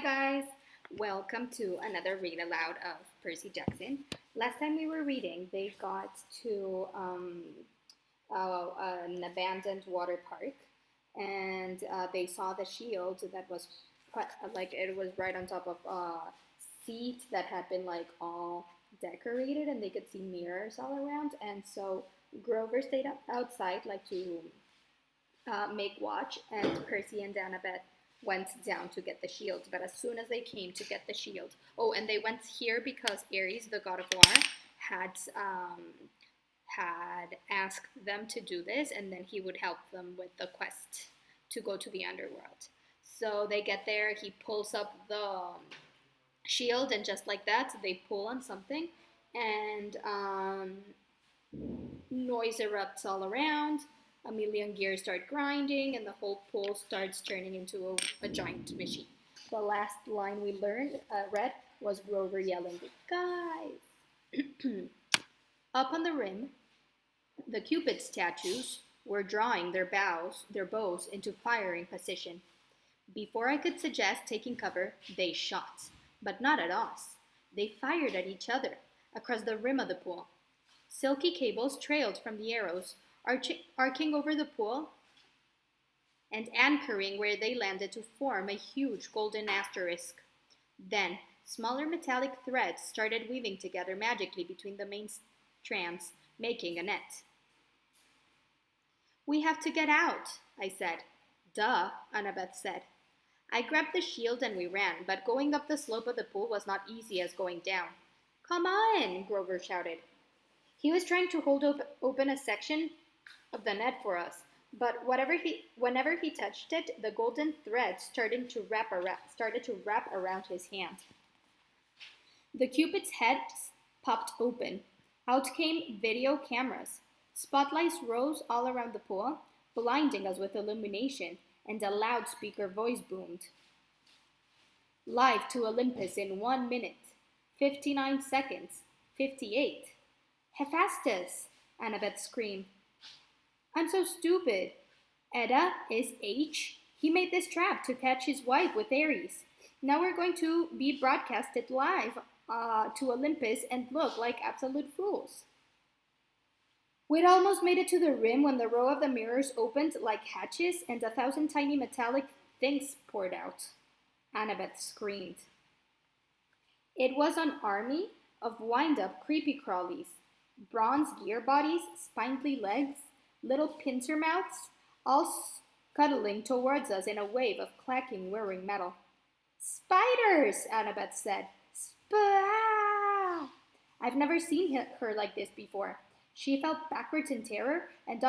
guys, welcome to another read aloud of Percy Jackson. Last time we were reading, they got to an abandoned water park, and they saw the shield that was put, like it was right on top of a seat that had been like all decorated, and they could see mirrors all around. And so Grover stayed outside, like to make watch, and Percy and Annabeth went down to get the shield. But as soon as they came to get the shield, and they went here because Ares, the god of war, had asked them to do this, and then he would help them with the quest to go to the underworld. So they get there, he pulls up the shield, and just like that, they pull on something, and noise erupts all around. A million gears start grinding, and the whole pool starts turning into a giant machine. The last line we read was Grover yelling, "Guys!" Up on the rim, the Cupid statues were drawing their bows into firing position. Before I could suggest taking cover, they shot, but not at us. They fired at each other, across the rim of the pool. Silky cables trailed from the arrows, arcing over the pool and anchoring where they landed to form a huge golden asterisk. Then, smaller metallic threads started weaving together magically between the main strands, making a net. "We have to get out," I said. "Duh," Annabeth said. I grabbed the shield and we ran, but going up the slope of the pool was not easy as going down. "Come on," Grover shouted. He was trying to hold open a section of the net for us, but whenever he touched it, the golden thread started to wrap around his hand. The Cupid's head popped open. Out came video cameras. Spotlights rose all around the pool, blinding us with illumination, and a loudspeaker voice boomed. "Live to Olympus in 1 minute, 59 seconds, 58. Hephaestus!" Annabeth screamed. "I'm so stupid. Edda is H. He made this trap to catch his wife with Ares. Now we're going to be broadcasted live to Olympus and look like absolute fools." We'd almost made it to the rim when the row of the mirrors opened like hatches and 1,000 tiny metallic things poured out. Annabeth screamed. It was an army of wind-up creepy crawlies, bronze gear bodies, spindly legs, little pincer mouths, all scuttling towards us in a wave of clacking, whirring metal. "Spiders!" Annabeth said. "Spah!" I've never seen her like this before. She fell backwards in terror and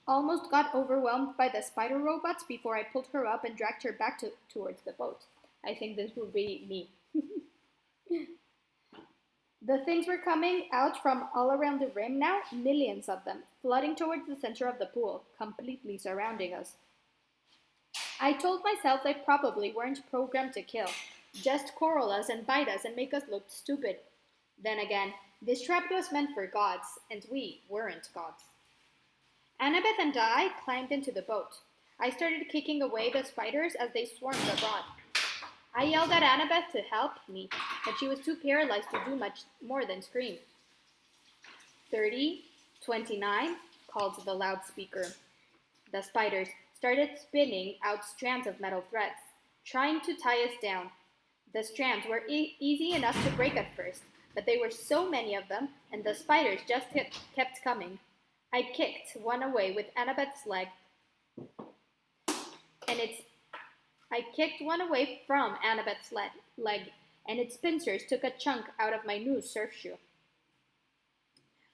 almost got overwhelmed by the spider robots before I pulled her up and dragged her back towards the boat. I think this will be me. The things were coming out from all around the rim now, millions of them, flooding towards the center of the pool, completely surrounding us. I told myself they probably weren't programmed to kill, just coral us and bite us and make us look stupid. Then again, this trap was meant for gods, and we weren't gods. Annabeth and I climbed into the boat. I started kicking away the spiders as they swarmed abroad. I yelled at Annabeth to help me, but she was too paralyzed to do much more than scream. 30, 29, called the loudspeaker. The spiders started spinning out strands of metal threads, trying to tie us down. The strands were easy enough to break at first, but there were so many of them, and the spiders just kept coming. I kicked one away with Annabeth's leg, I kicked one away from Annabeth's leg, and its pincers took a chunk out of my new surf shoe.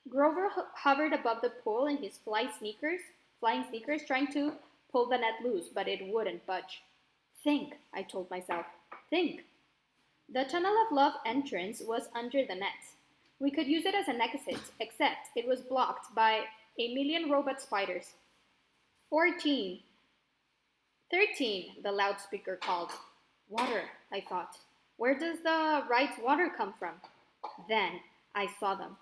Grover hovered above the pool in his flying sneakers, trying to pull the net loose, but it wouldn't budge. "Think," I told myself. "Think." The Tunnel of Love entrance was under the net. We could use it as an exit, except it was blocked by a million robot spiders. 14. 13, the loudspeaker called. "Water," I thought. Where does the right water come from? Then I saw them.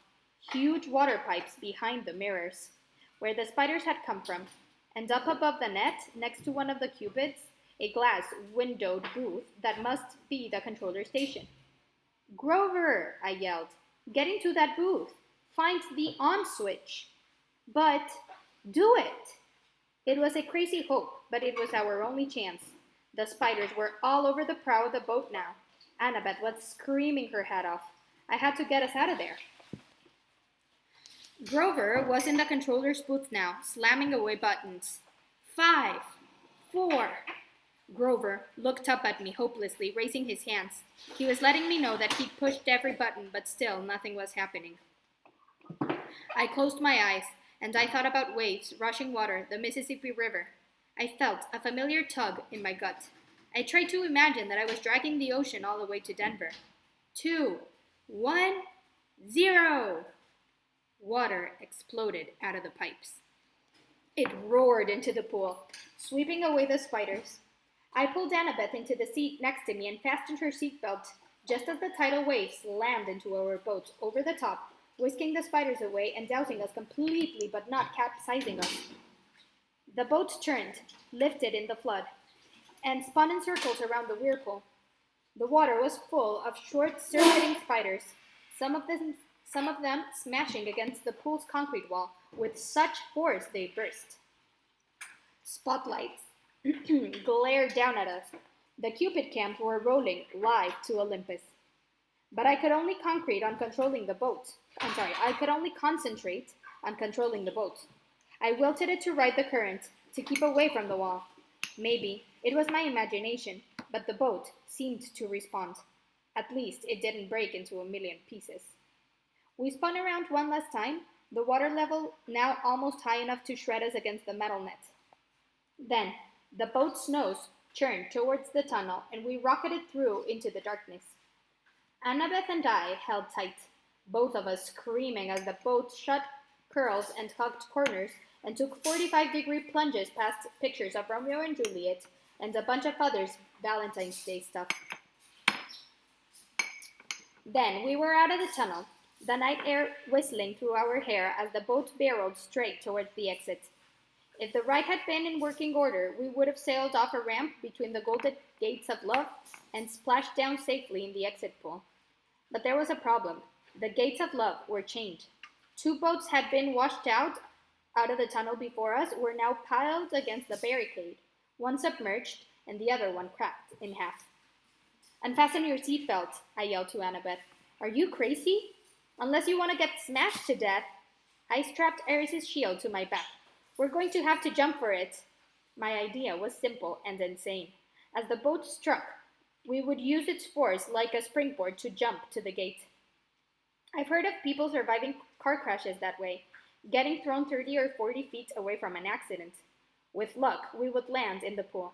Huge water pipes behind the mirrors, where the spiders had come from. And up above the net, next to one of the cupids, a glass windowed booth that must be the controller station. Grover, I yelled, get into that booth. Find the on switch. But do it. It was a crazy hope, but it was our only chance. The spiders were all over the prow of the boat now. Annabeth was screaming her head off. I had to get us out of there. Grover was in the controller's booth now, slamming away buttons. 5, 4. Grover looked up at me hopelessly, raising his hands. He was letting me know that he'd pushed every button, but still nothing was happening. I closed my eyes, and I thought about waves, rushing water, the Mississippi River. I felt a familiar tug in my gut. I tried to imagine that I was dragging the ocean all the way to Denver. 2, 1, 0. Water exploded out of the pipes. It roared into the pool, sweeping away the spiders. I pulled Annabeth into the seat next to me and fastened her seatbelt just as the tidal waves slammed into our boat over the top, whisking the spiders away and dousing us completely but not capsizing us. The boat turned, lifted in the flood, and spun in circles around the whirlpool. The water was full of short-circuiting spiders, some of them smashing against the pool's concrete wall with such force they burst. Spotlights glared down at us. The Cupid camp were rolling live to Olympus. But I could only concentrate on controlling the boat. I wilted it to ride the current, to keep away from the wall. Maybe it was my imagination, but the boat seemed to respond. At least it didn't break into a million pieces. We spun around one last time, the water level now almost high enough to shred us against the metal net. Then, the boat's nose turned towards the tunnel, and we rocketed through into the darkness. Annabeth and I held tight, both of us screaming as the boat shut curls and tugged corners and took 45-degree plunges past pictures of Romeo and Juliet and a bunch of others Valentine's Day stuff. Then we were out of the tunnel, the night air whistling through our hair as the boat barreled straight towards the exit. If the ride had been in working order, we would have sailed off a ramp between the golden gates of love and splashed down safely in the exit pool. But there was a problem. The gates of love were chained. 2 boats had been washed out of the tunnel before us, were now piled against the barricade, one submerged and the other one cracked in half. Unfasten your seatbelt, I yelled to Annabeth. Are you crazy? Unless you want to get smashed to death. I strapped Eris's shield to my back. We're going to have to jump for it. My idea was simple and insane. As the boat struck, we would use its force like a springboard to jump to the gate. I've heard of people surviving car crashes that way, getting thrown 30 or 40 feet away from an accident. With luck, we would land in the pool.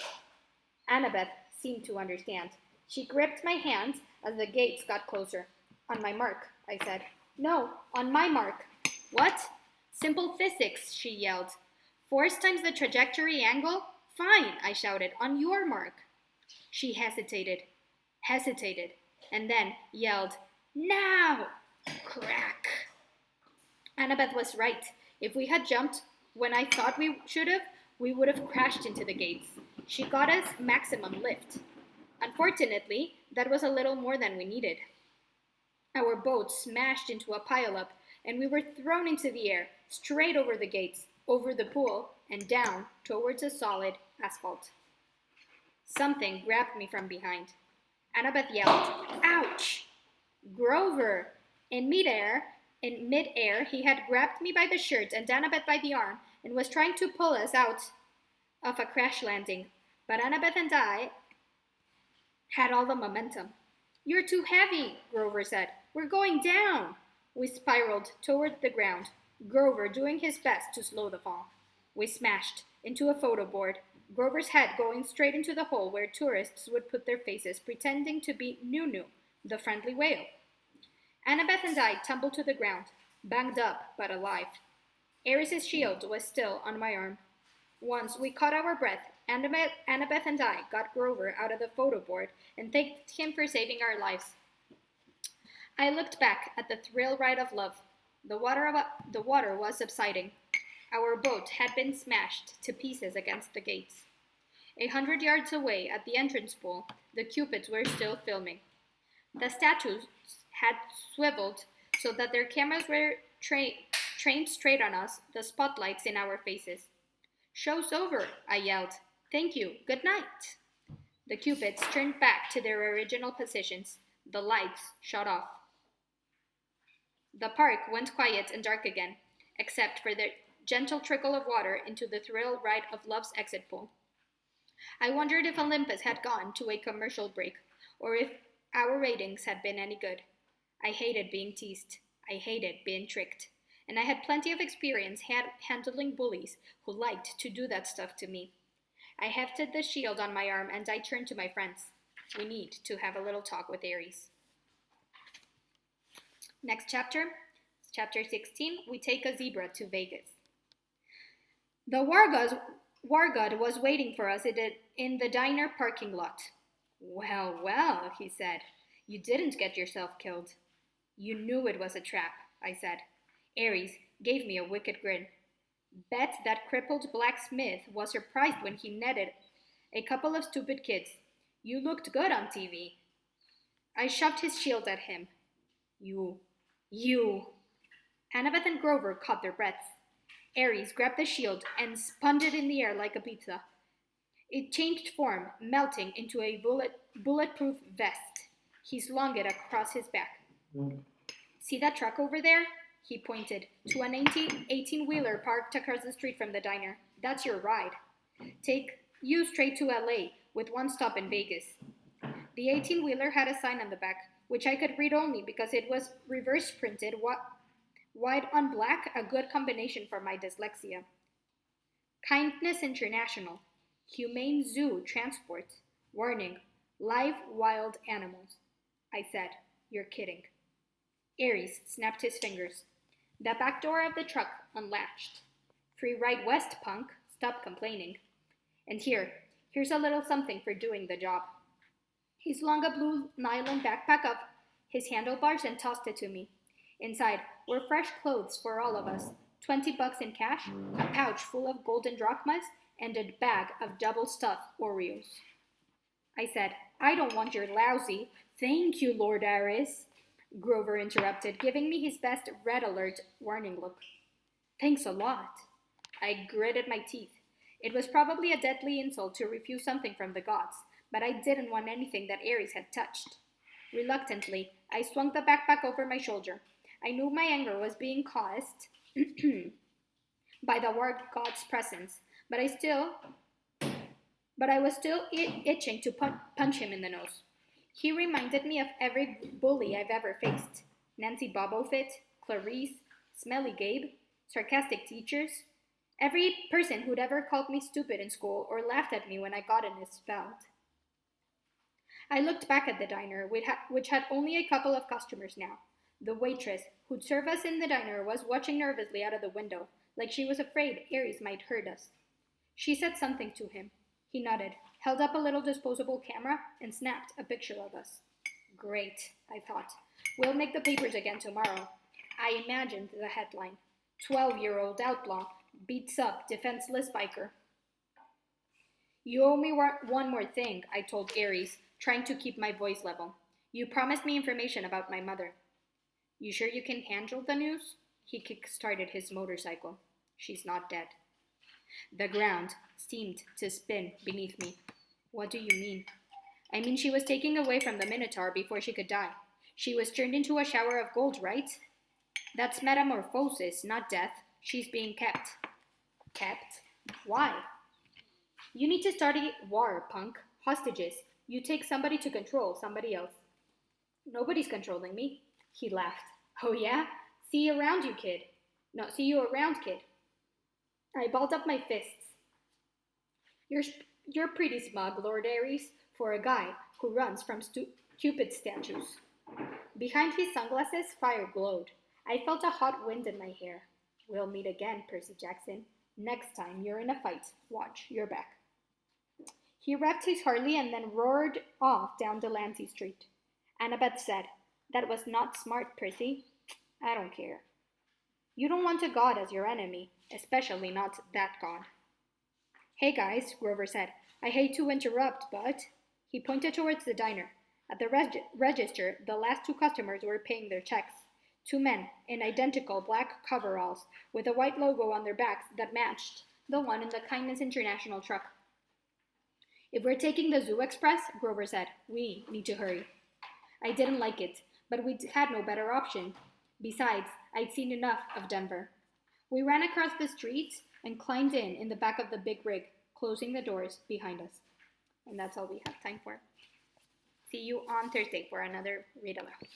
Annabeth seemed to understand. She gripped my hand as the gates got closer. On my mark, I said. No, on my mark. What? Simple physics, she yelled. Force times the trajectory angle? Fine, I shouted. On your mark. She hesitated, and then yelled, now! Crack! Annabeth was right. If we had jumped when I thought we should have, we would have crashed into the gates. She got us maximum lift. Unfortunately, that was a little more than we needed. Our boat smashed into a pile-up, and we were thrown into the air, straight over the gates, over the pool, and down towards the solid asphalt. Something grabbed me from behind. Annabeth yelled, ouch! Grover! In midair, he had grabbed me by the shirt and Annabeth by the arm and was trying to pull us out of a crash landing. But Annabeth and I had all the momentum. You're too heavy, Grover said. We're going down. We spiraled toward the ground, Grover doing his best to slow the fall. We smashed into a photo board, Grover's head going straight into the hole where tourists would put their faces, pretending to be Nunu, the friendly whale. Annabeth and I tumbled to the ground, banged up but alive. Eris's shield was still on my arm. Once we caught our breath, Annabeth and I got Grover out of the photo board and thanked him for saving our lives. I looked back at the thrill ride of love. The water was subsiding. Our boat had been smashed to pieces against the gates. 100 yards away at the entrance pool, the Cupids were still filming. The statues had swiveled so that their cameras were trained straight on us, the spotlights in our faces. Show's over, I yelled. Thank you. Good night. The Cupids turned back to their original positions. The lights shut off. The park went quiet and dark again, except for the gentle trickle of water into the thrill ride of Love's exit pool. I wondered if Olympus had gone to a commercial break, or if our ratings had been any good. I hated being teased. I hated being tricked. And I had plenty of experience handling bullies who liked to do that stuff to me. I hefted the shield on my arm and I turned to my friends. We need to have a little talk with Ares. Next chapter, chapter 16, we take a zebra to Vegas. The war god was waiting for us in the diner parking lot. Well, well, he said, you didn't get yourself killed. You knew it was a trap, I said. Ares gave me a wicked grin. Bet that crippled blacksmith was surprised when he netted a couple of stupid kids. You looked good on TV. I shoved his shield at him. You. Annabeth and Grover caught their breaths. Ares grabbed the shield and spun it in the air like a pizza. It changed form, melting into a bulletproof vest. He slung it across his back. See that truck over there? He pointed to an 18-wheeler parked across the street from the diner. That's your ride. Take you straight to LA with one stop in Vegas. The 18-wheeler had a sign on the back, which I could read only because it was reverse printed white on black, a good combination for my dyslexia. Kindness International. Humane Zoo Transport. Warning. Live wild animals. I said, you're kidding. Ares snapped his fingers. The back door of the truck unlatched. Free ride west, punk. Stop complaining. And here's a little something for doing the job. He slung a blue nylon backpack up his handlebars and tossed it to me. Inside were fresh clothes for all of us, $20 in cash, a pouch full of golden drachmas, and a bag of double-stuffed Oreos. I said, I don't want your lousy, thank you, Lord Ares, Grover interrupted, giving me his best red alert warning look. Thanks a lot. I gritted my teeth. It was probably a deadly insult to refuse something from the gods, but I didn't want anything that Ares had touched. Reluctantly, I swung the backpack over my shoulder. I knew my anger was being caused by the war god's presence, but I was still itching to punch him in the nose. He reminded me of every bully I've ever faced. Nancy Bobofit, Clarice, Smelly Gabe, sarcastic teachers, every person who'd ever called me stupid in school or laughed at me when I got in his spout. I looked back at the diner, which had only a couple of customers now. The waitress who'd serve us in the diner was watching nervously out of the window, like she was afraid Ares might hurt us. She said something to him. He nodded, held up a little disposable camera, and snapped a picture of us. Great, I thought. We'll make the papers again tomorrow. I imagined the headline. 12-year-old outlaw beats up defenseless biker. You owe me one more thing, I told Ares, trying to keep my voice level. You promised me information about my mother. You sure you can handle the news? He kick-started his motorcycle. She's not dead. The ground seemed to spin beneath me. What do you mean? I mean she was taken away from the Minotaur before she could die. She was turned into a shower of gold, right? That's metamorphosis, not death. She's being kept. Kept? Why? You need to study war, punk. Hostages. You take somebody to control somebody else. Nobody's controlling me. He laughed. Oh yeah? See you around, kid. I balled up my fists. You're pretty smug, Lord Ares, for a guy who runs from Cupid statues. Behind his sunglasses, fire glowed. I felt a hot wind in my hair. We'll meet again, Percy Jackson. Next time you're in a fight, watch your back. He revved his Harley and then roared off down Delancey Street. Annabeth said, That was not smart, Percy. I don't care. You don't want a god as your enemy, especially not that god. Hey guys, Grover said. I hate to interrupt, but he pointed towards the diner. At the register, the last two customers were paying their checks. Two men in identical black coveralls with a white logo on their backs that matched the one in the Kindness International truck. If we're taking the Zoo Express, Grover said, we need to hurry. I didn't like it, but we had no better option. Besides, I'd seen enough of Denver. We ran across the streets and climbed in the back of the big rig, closing the doors behind us. And that's all we have time for. See you on Thursday for another Read Aloud.